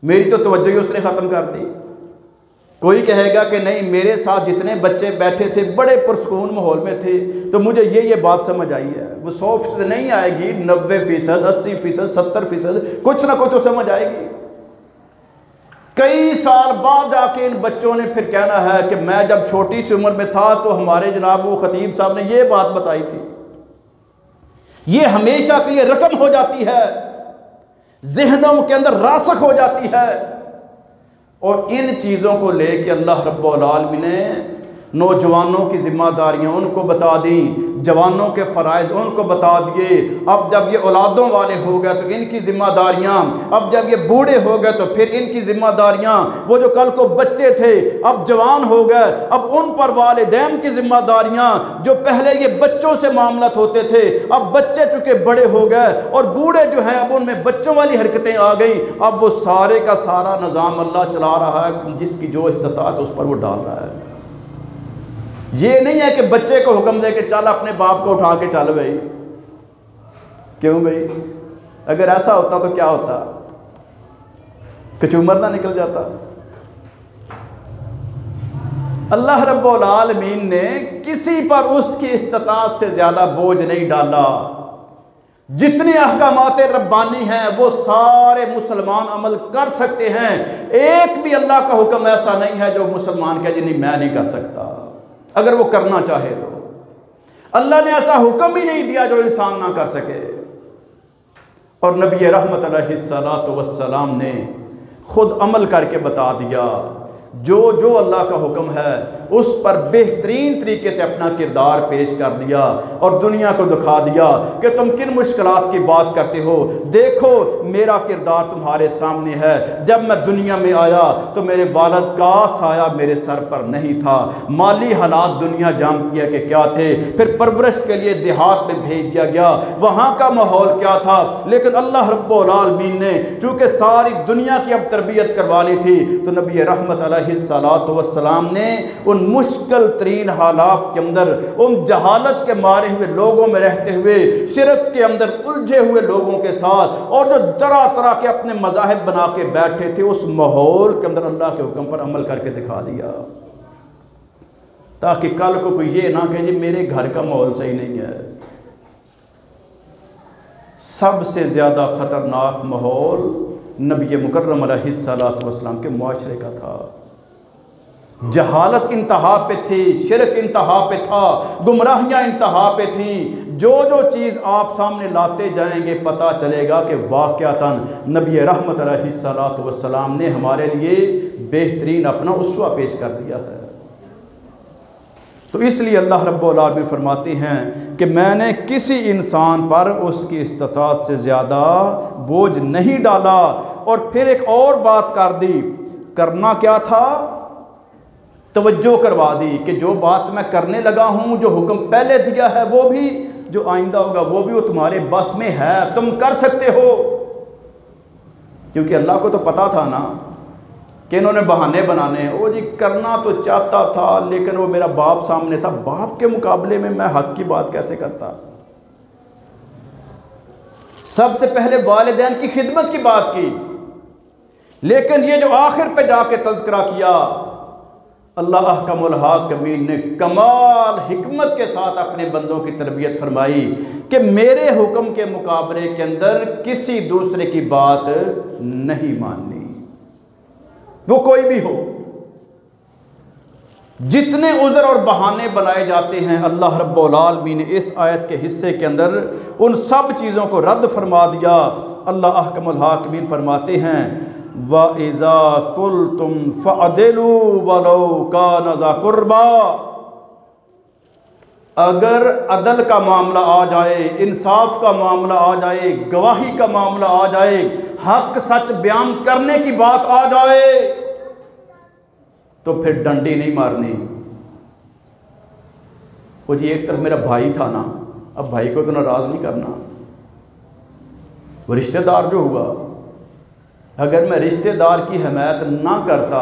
मेरी तो तवज्जो ही उसने ख़त्म कर दी। कोई कहेगा कि नहीं, मेरे साथ जितने बच्चे बैठे थे बड़े पुरसकून माहौल में थे तो मुझे ये बात समझ आई है। वो 100% नहीं आएगी, 90%, 80%, 70% कुछ ना कुछ तो समझ आएगी। कई साल बाद जाके इन बच्चों ने फिर कहना है कि मैं जब छोटी सी उम्र में था तो हमारे जनाब वो खतीब साहब ने ये बात बताई थी। ये हमेशा के लिए रकम हो जाती है, ज़हनों के अंदर रासख हो जाती है। और इन चीज़ों को लेके अल्लाह रब्बुल आलमीन ने नौजवानों की जिम्मेदारियाँ उनको बता दी, जवानों के फ़राइज़ उनको बता दिए। अब जब ये औलादों वाले हो गए तो इनकी जिम्मेदारियाँ, अब जब ये बूढ़े हो गए तो फिर इनकी जिम्मेदारियाँ, वो जो कल को बच्चे थे अब जवान हो गए, अब उन पर वालिदैन की जिम्मेदारियाँ। जो पहले ये बच्चों से मामलत होते थे अब बच्चे चूँकि बड़े हो गए और बूढ़े जो हैं अब उनमें बच्चों वाली हरकतें आ गई। अब वो सारे का सारा निज़ाम अल्लाह चला रहा है, जिसकी जो इस्तिताअत उस पर वो डाल रहा है। ये नहीं है कि बच्चे को हुक्म दे के चल अपने बाप को उठा के चल भाई। क्यों भाई, अगर ऐसा होता तो क्या होता, कचूमर ना निकल जाता। अल्लाह रब्बुल आलमीन ने किसी पर उसकी इस्तिताअत से ज्यादा बोझ नहीं डाला। जितने अहकामात रब्बानी हैं वो सारे मुसलमान अमल कर सकते हैं। एक भी अल्लाह का हुक्म ऐसा नहीं है जो मुसलमान कहे जी नहीं मैं नहीं कर सकता, अगर वो करना चाहे तो। अल्लाह ने ऐसा हुक्म ही नहीं दिया जो इंसान ना कर सके। और नबी रहमत अलैहिस्सलातु वस्सलाम ने खुद अमल करके बता दिया, जो जो अल्लाह का हुक्म है उस पर बेहतरीन तरीके से अपना किरदार पेश कर दिया और दुनिया को दिखा दिया कि तुम किन मुश्किलात की बात करते हो। देखो मेरा किरदार तुम्हारे सामने है। जब मैं दुनिया में आया तो मेरे वालिद का साया मेरे सर पर नहीं था, माली हालात दुनिया जानती है कि क्या थे। फिर परवरिश के लिए देहात में भेज दिया गया, वहाँ का माहौल क्या था। लेकिन अल्लाह रब्बुल आलमीन ने चूँकि सारी दुनिया की अब तरबियत करवानी थी तो नबी रहमत अलैहिस्सलातु वस्सलाम ने उन मुश्किल तरीन हालात के अंदर, उन जहालत के मारे हुए लोगों में रहते हुए, शिरक के अंदर उलझे हुए लोगों के साथ और जो तरह तरह के अपने मज़ाहिब बना के बैठे थे, उस माहौल के अंदर अल्लाह के हुक्म पर अमल करके दिखा दिया, ताकि कल को कोई ये ना कहे जी मेरे घर का माहौल सही नहीं है। सबसे ज़्यादा ख़तरनाक माहौल नबी मुकर्रम अलैहिस्सलातु वस्सलाम के मुआशरे का था। जहालत इंतहा पे थी, शिरक इंतहा पे था, गुमराहियाँ इंतहा पे थी। जो जो चीज़ आप सामने लाते जाएंगे पता चलेगा कि वाक़यातन नबी रहमत अलैहिस्सलातु वस्सलाम ने हमारे लिए बेहतरीन अपना उसवा पेश कर दिया है। तो इसलिए अल्लाह रब्बुल आलमीन फरमाते हैं कि मैंने किसी इंसान पर उसकी इस्तिताअत से ज़्यादा बोझ नहीं डाला। और फिर एक और बात कर दी, करना क्या था, तवज्जो करवा दी कि जो बात मैं करने लगा हूँ, जो हुक्म पहले दिया है वो भी, जो आइंदा होगा वो भी, वो तुम्हारे बस में है, तुम कर सकते हो। क्योंकि अल्लाह को तो पता था ना कि इन्होंने बहाने बनाने, वो जी करना तो चाहता था लेकिन वो मेरा बाप सामने था, बाप के मुकाबले में मैं हक की बात कैसे करता। सबसे पहले वालिदैन की खिदमत की बात की, लेकिन ये जो आखिर पे जाके तज़किरा किया, अल्लाह अहकमुल हाकिमीन ने कमाल हिकमत के साथ अपने बंदों की तरबियत फरमाई कि मेरे हुक्म के मुकाबले के अंदर किसी दूसरे की बात नहीं माननी, वो कोई भी हो। जितने उज़र और बहाने बनाए जाते हैं, अल्लाह रब्बुल आलमीन ने इस आयत के हिस्से के अंदर उन सब चीज़ों को रद्द फरमा दिया। अल्लाह अहकमुल हाकिमीन फरमाते हैं, व इज़ा कुल्तुम फ़अदिलू वलो कान ज़ा कुर्बा, अगर अदल का मामला आ जाए, इंसाफ का मामला आ जाए, गवाही का मामला आ जाए, हक सच बयान करने की बात आ जाए, तो फिर डंडी नहीं मारनी। वो जी एक तरफ मेरा भाई था ना, अब भाई को तो नाराज़ नहीं करना। वो रिश्तेदार जो हुआ, अगर मैं रिश्तेदार की हिमायत ना करता,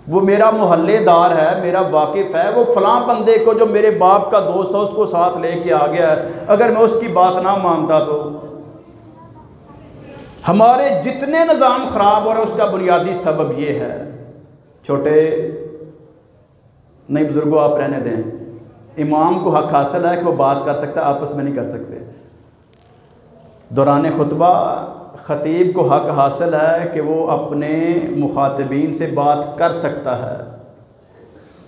वो मेरा मोहल्लेदार है, मेरा वाकिफ़ है, वो फ़लाँ बंदे को जो मेरे बाप का दोस्त था उसको साथ लेके आ गया है, अगर मैं उसकी बात ना मानता तो हमारे जितने निज़ाम ख़राब हो रहे उसका बुनियादी सबब ये है। छोटे नहीं बुज़ुर्गों, आप रहने दें, इमाम को हक हासिल है कि वो बात कर सकता है, आपस में नहीं कर सकते। दौरान खुतबा ख़तीब को हक हासिल है कि वो अपने मुखातिबीन से बात कर सकता है,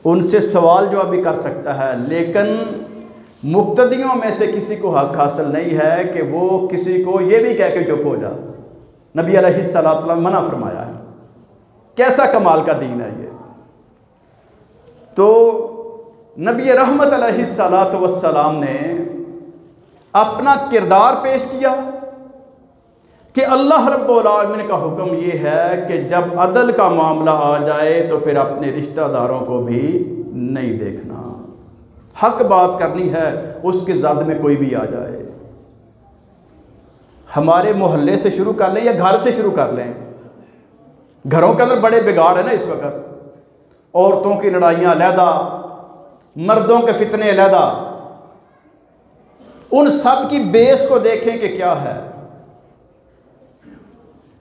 उनसे सवाल जवाब भी कर सकता है, लेकिन मुक्तदियों में से किसी को हक हासिल नहीं है कि वो किसी को ये भी कह के चुप हो जा। नबी अलैहिस्सलातु वस्सलाम मना फरमाया है। कैसा कमाल का दीन है ये। तो नबी रहमत अलैहिस्सलातु वस्सलाम ने अपना किरदार पेश किया कि अल्लाह रब्बुल आलमीन का हुक्म ये है कि जब अदल का मामला आ जाए तो फिर अपने रिश्तेदारों को भी नहीं देखना, हक बात करनी है, उसके ज़द में कोई भी आ जाए। हमारे मोहल्ले से शुरू कर लें या घर से शुरू कर लें, घरों के अंदर बड़े बिगाड़ है ना इस वक्त। औरतों की लड़ाइयाँ अलहदा, मर्दों के फितने अलहदा, उन सब की बेस को देखें कि क्या है।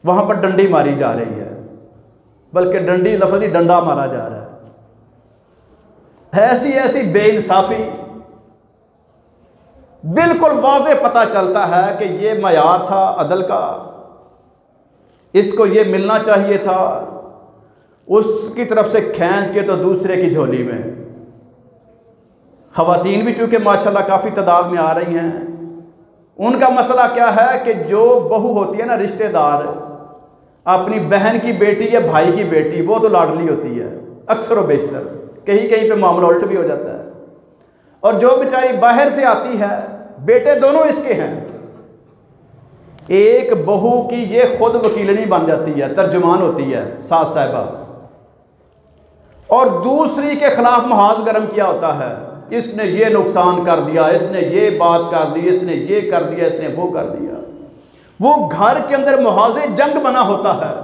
वहां पर डंडी मारी जा रही है, बल्कि डंडी लफ्ज़ डंडा मारा जा रहा है। ऐसी ऐसी बेइंसाफी, बिल्कुल वाज़े पता चलता है कि ये मयार था अदल का, इसको ये मिलना चाहिए था, उसकी तरफ से खींच के तो दूसरे की झोली में। ख़वातीन भी चूँकि माशाल्लाह काफ़ी तादाद में आ रही हैं, उनका मसला क्या है कि जो बहू होती है ना, रिश्तेदार, अपनी बहन की बेटी या भाई की बेटी, वो तो लाडली होती है अक्सर व बेशतर, कहीं कहीं पे मामला उल्ट भी हो जाता है। और जो बेचारी बाहर से आती है, बेटे दोनों इसके हैं, एक बहू की ये खुद वकीलनी बन जाती है, तर्जुमान होती है सास साहिबा, और दूसरी के खिलाफ महाज गर्म किया होता है, इसने ये नुकसान कर दिया, इसने ये बात कर दी, इसने ये कर दिया, इसने वो कर दिया। वो घर के अंदर मुहाज़े जंग बना होता है।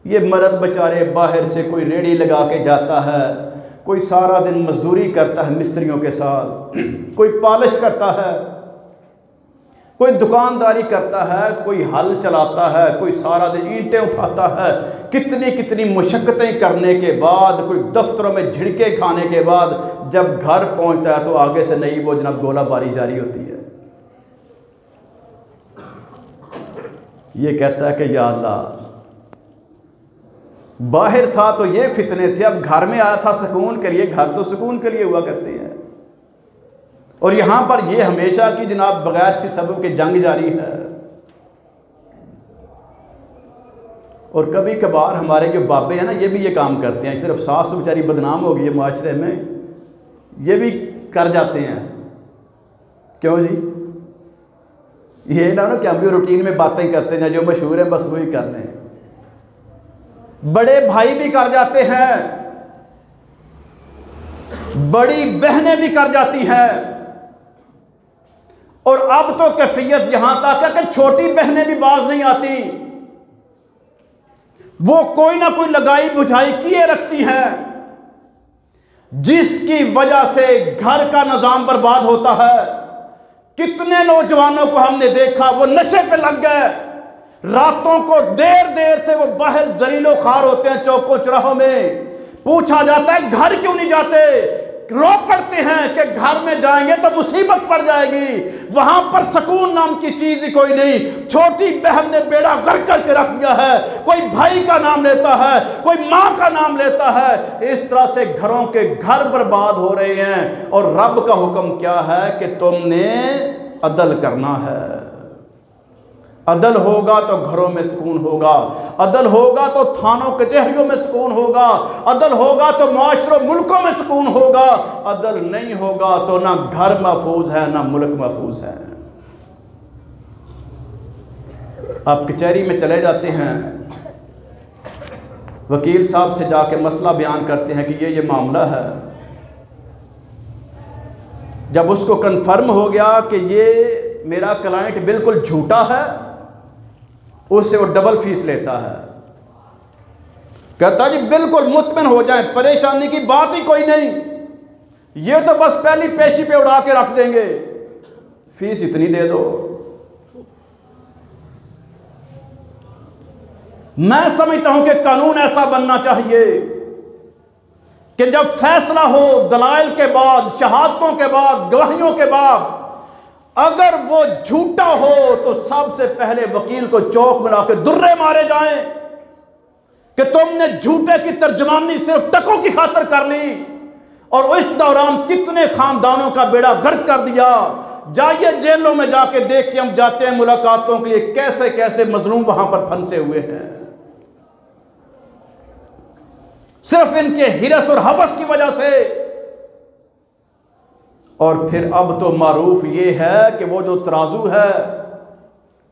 ये मर्द बेचारे बाहर से कोई रेड़ी लगा के जाता है, कोई सारा दिन मजदूरी करता है मिस्त्रियों के साथ, कोई पॉलिश करता है, कोई दुकानदारी करता है, कोई हल चलाता है, कोई सारा दिन ईंटें उठाता है। कितनी कितनी मुशक्क़तें करने के बाद, कोई दफ्तरों में झिड़के खाने के बाद जब घर पहुंचता है तो आगे से नई वो जनाब गोलाबारी जारी होती है। ये कहता है कि या अल्लाह, बाहर था तो ये फितने थे, अब घर में आया था सुकून के लिए, घर तो सुकून के लिए हुआ करते हैं, और यहां पर ये हमेशा की जनाब बगैर किसी सबब के जंग जारी है। और कभी कभार हमारे जो बाबे हैं ना, ये भी ये काम करते हैं। सिर्फ सास तो बेचारी बदनाम हो गई है माशरे में, ये भी कर जाते हैं। क्यों जी? ये ना कि हम भी रूटीन में बातें करते हैं, जो मशहूर है बस वही कर लें। बड़े भाई भी कर जाते हैं, बड़ी बहनें भी कर जाती हैं, और अब तो कैफियत यहां तक है कि छोटी बहनें भी बाज नहीं आती। वो कोई ना कोई लगाई बुझाई किए रखती हैं, जिसकी वजह से घर का निजाम बर्बाद होता है। कितने नौजवानों को हमने देखा वो नशे पे लग गए, रातों को देर देर से वो बाहर जरीलो खार होते हैं चौकों चौराहों में। पूछा जाता है घर क्यों नहीं जाते, रो पड़ते हैं कि घर में जाएंगे तो मुसीबत पड़ जाएगी, वहां पर सुकून नाम की चीज ही कोई नहीं। छोटी बहन ने बेड़ा गर्क करके रख दिया है, कोई भाई का नाम लेता है, कोई मां का नाम लेता है। इस तरह से घरों के घर बर्बाद हो रहे हैं। और रब का हुक्म क्या है कि तुमने अदल करना है। अदल होगा तो घरों में सुकून होगा, अदल होगा तो थानों कचहरियों में सुकून होगा, अदल होगा तो माशरों मुल्कों में सुकून होगा। अदल नहीं होगा तो ना घर महफूज है ना मुल्क महफूज है। आप कचहरी में चले जाते हैं, वकील साहब से जाके मसला बयान करते हैं कि ये मामला है। जब उसको कन्फर्म हो गया कि ये मेरा क्लाइंट बिल्कुल झूठा है, उससे वो डबल फीस लेता है। कहता जी बिल्कुल मुतमिन हो जाए, परेशानी की बात ही कोई नहीं, ये तो बस पहली पेशी पे उड़ा के रख देंगे, फीस इतनी दे दो। मैं समझता हूं कि कानून ऐसा बनना चाहिए कि जब फैसला हो दलाइल के बाद, शहादतों के बाद, गवाहियों के बाद, अगर वो झूठा हो तो सबसे पहले वकील को चौक में लाके दुर्रे मारे जाएं कि तुमने झूठे की तर्जुमानी सिर्फ टकों की खातिर कर ली, और इस दौरान कितने खानदानों का बेड़ा गर्क कर दिया। जाइए जेलों में जाके देखिए, हम जाते हैं मुलाकातों के लिए, कैसे कैसे मजलूम वहां पर फंसे हुए हैं, सिर्फ इनके हिरस और हवस की वजह से। और फिर अब तो मारूफ ये है कि वो जो तराजू है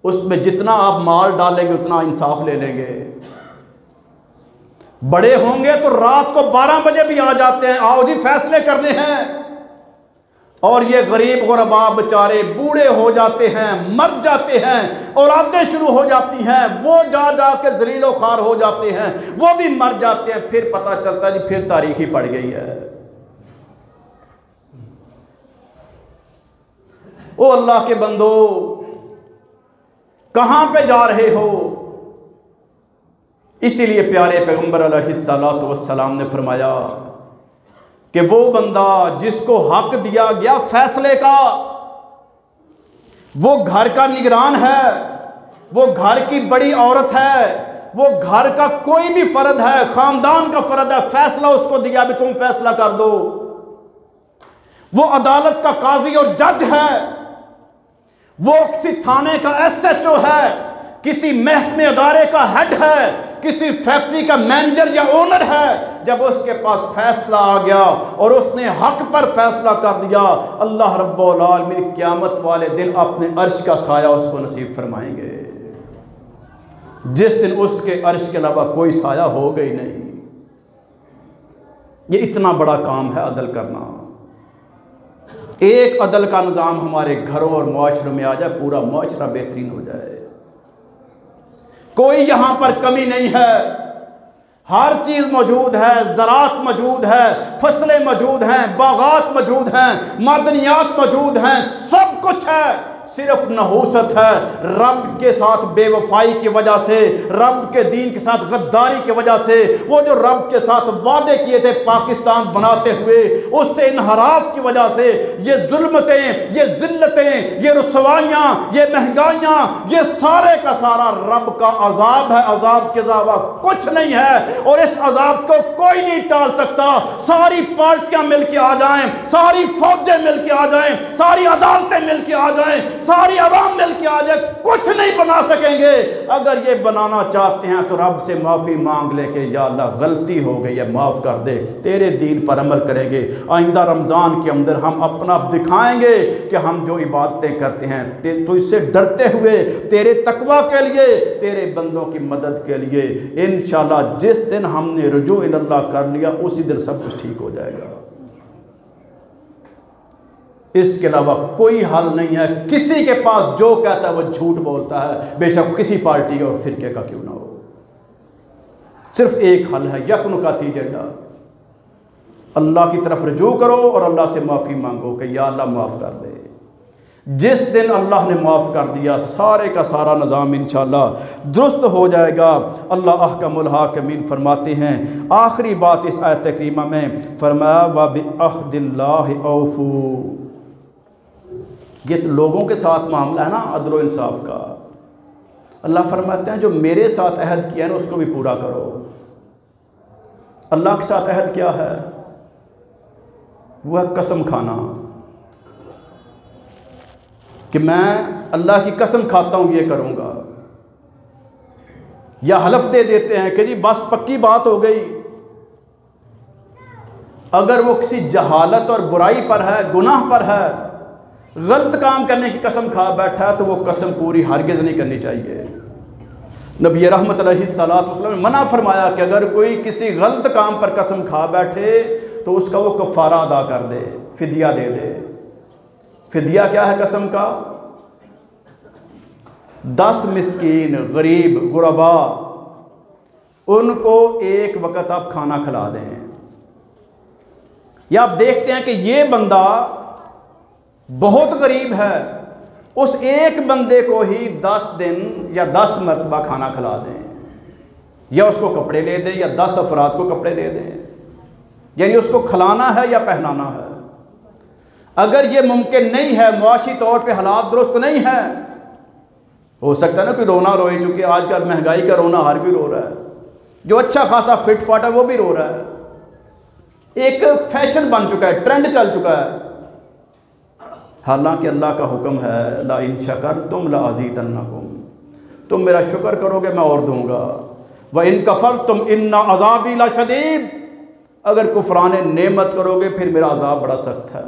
उसमें जितना आप माल डालेंगे उतना इंसाफ ले लेंगे। बड़े होंगे तो रात को 12 बजे भी आ जाते हैं, आओ जी फैसले करने हैं। और ये गरीब गुरबा बेचारे बूढ़े हो जाते हैं, मर जाते हैं, औलादें शुरू हो जाती हैं, वो जा जा के जलीलो खार हो जाते हैं, वो भी मर जाते हैं। फिर पता चलता है जी फिर तारीख ही पड़ गई है। ओ अल्लाह के बंदो, कहां पे जा रहे हो? इसीलिए प्यारे पैगंबर अलैहिस्सलातु वस्सलाम ने फरमाया कि वो बंदा जिसको हक दिया गया फैसले का, वो घर का निगरान है, वो घर की बड़ी औरत है, वो घर का कोई भी फर्द है, खानदान का फर्द है, फैसला उसको दिया भी तुम फैसला कर दो। वो अदालत का काजी और जज है, वो किसी थाने का SHO है, किसी महकमे अदारे का हेड है, किसी फैक्ट्री का मैनेजर या ओनर है। जब उसके पास फैसला आ गया और उसने हक पर फैसला कर दिया, अल्लाह रब्बुल आलमीन क़यामत वाले दिन अपने अर्श का साया उसको नसीब फरमाएंगे, जिस दिन उसके अर्श के अलावा कोई साया होगा ही नहीं। ये इतना बड़ा काम है अदल करना। एक अदल का निज़ाम हमारे घरों और मुआशरों में आ जाए, पूरा मुआशरा बेहतरीन हो जाए। कोई यहां पर कमी नहीं है, हर चीज मौजूद है, ज़राअत मौजूद है, फसलें मौजूद हैं, बागात मौजूद हैं, मादनियात मौजूद हैं, सब कुछ है। सिर्फ नहूसत है, रब के साथ बेवफाई की वजह से, रब के दीन के साथ गद्दारी की वजह से, वो जो रब के साथ वादे किए थे पाकिस्तान बनाते हुए, उससे इनहराफ की वजह से ये जुल्मतें, ये जिल्लतें, ये रुसवाइयाँ, ये महंगाइयाँ, ये सारे का सारा रब का अजाब है। अजाब के अलावा कुछ नहीं है, और इस अजाब को कोई नहीं टाल सकता। सारी पार्टियां मिलकर आ जाएं, सारी फौजें मिलकर आ जाएं, सारी अदालतें मिलकर आ जाएं, सारी आवाम मिल के आ जाए, कुछ नहीं बना सकेंगे। अगर ये बनाना चाहते हैं तो रब से माफ़ी मांग ले के या अल्लाह गलती हो गई है, माफ़ कर दे, तेरे दीन पर अमल करेंगे। आइंदा रमज़ान के अंदर हम अपना दिखाएंगे कि हम जो इबादतें करते हैं तो इससे डरते हुए तेरे तकवा के लिए, तेरे बंदों की मदद के लिए। इंशाअल्लाह जिस दिन हमने रुजू इल्लाह कर लिया उसी दिन सब कुछ ठीक हो जाएगा। इसके अलावा कोई हल नहीं है। किसी के पास जो कहता है वो झूठ बोलता है, बेशक किसी पार्टी और फिरके का क्यों ना हो। सिर्फ एक हल है, यकन का तीजेडा, अल्लाह की तरफ रुजू करो और अल्लाह से माफ़ी मांगो कि या अल्लाह माफ़ कर दे। जिस दिन अल्लाह ने माफ़ कर दिया सारे का सारा निज़ाम इंशाअल्लाह दुरुस्त हो जाएगा। अल्लाह अहकमुल हाकिमीन फरमाते हैं, आखिरी बात इस आयत करीमा में फरमाया व बिअहदिल्लाहि औफू। ये तो लोगों के साथ मामला है ना, अदल व इंसाफ का। अल्लाह फरमाते हैं जो मेरे साथ अहद किया है ना उसको भी पूरा करो। अल्लाह के साथ अहद क्या है? वह कसम खाना कि मैं अल्लाह की कसम खाता हूँ ये करूँगा, या हलफ दे देते हैं कि जी बस पक्की बात हो गई। अगर वो किसी जहालत और बुराई पर है, गुनाह पर है, गलत काम करने की कसम खा बैठा है तो वो कसम पूरी हरगिज़ नहीं करनी चाहिए। नबी रहमत अलैहिस्सलातु वस्सलाम ने मना फरमाया कि अगर कोई किसी गलत काम पर कसम खा बैठे तो उसका वो कफ़ारा अदा कर दे, फिदिया दे दे। फिदिया क्या है कसम का? 10 मिस्कीन गरीब गुरबा उनको एक वक्त आप खाना खिला दें। या आप देखते हैं कि ये बंदा बहुत गरीब है, उस एक बंदे को ही 10 दिन या 10 मरतबा खाना खिला दें, या उसको कपड़े ले दें, या 10 अफराद को कपड़े दे दें, यानी उसको खिलाना है या पहनाना है। अगर ये मुमकिन नहीं है, मुआशी तौर पे हालात दुरुस्त नहीं है, हो सकता है ना कोई रोना रोए, क्योंकि आजकल महंगाई का रोना हर कोई रो रहा है। जो अच्छा खासा फिट फाट है वो भी रो रहा है। एक फैशन बन चुका है, ट्रेंड चल चुका है। हालांकि अल्लाह का हुक्म है ला इन शकरतुम ला अज़ीदन्नकुम, तुम मेरा शुक्र करोगे मैं और दूंगा। व इन कफरतुम इन्ना अज़ाबी ला शदीद, अगर कुफरान नेमत करोगे फिर मेरा अज़ाब बड़ा सख्त है।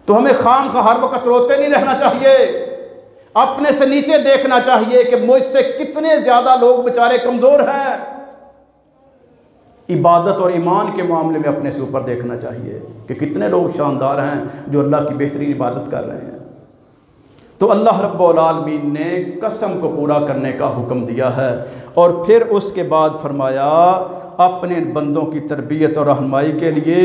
तो हमें खाम खा हर वक्त रोते नहीं रहना चाहिए, अपने से नीचे देखना चाहिए कि मुझसे कितने ज़्यादा लोग बेचारे कमज़ोर हैं। इबादत और ईमान के मामले में अपने से ऊपर देखना चाहिए कि कितने लोग शानदार हैं जो अल्लाह की बेहतरीन इबादत कर रहे हैं। तो अल्लाह रब्बुल आलमीन ने कसम को पूरा करने का हुक्म दिया है और फिर उसके बाद फरमाया अपने बंदों की तरबियत और रहनुमाई के लिए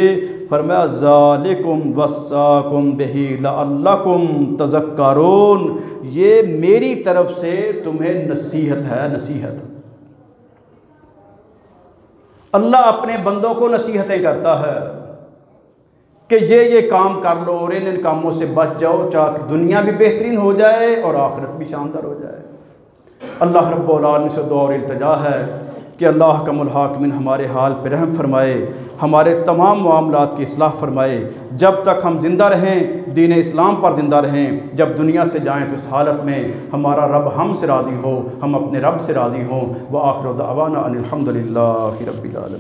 फरमाया ज़ालिकुम वस्साकुम बिही लअल्लकुम तज़क्करून, ये मेरी तरफ से तुम्हें नसीहत है। नसीहत अल्लाह अपने बंदों को नसीहतें करता है कि ये काम कर लो और इन कामों से बच जाओ, चाहे दुनिया भी बेहतरीन हो जाए और आखिरत भी शानदार हो जाए। अल्लाह रब्बुल आलमीन से दुआ और इल्तिजा है कि अल्लाह अहकमुल हाकिमीन हमारे हाल पर रहम फरमाए, हमारे तमाम मामलात की इस्लाह फरमाए। जब तक हम ज़िंदा रहें दीन इस्लाम पर ज़िंदा रहें, जब दुनिया से जाएँ तो इस हालत में हमारा रब हमसे राज़ी हो, हम अपने रब से राज़ी हों। व आखिर दावाना अनिल हम्दुलिल्लाहि रब्बिल आलमीन।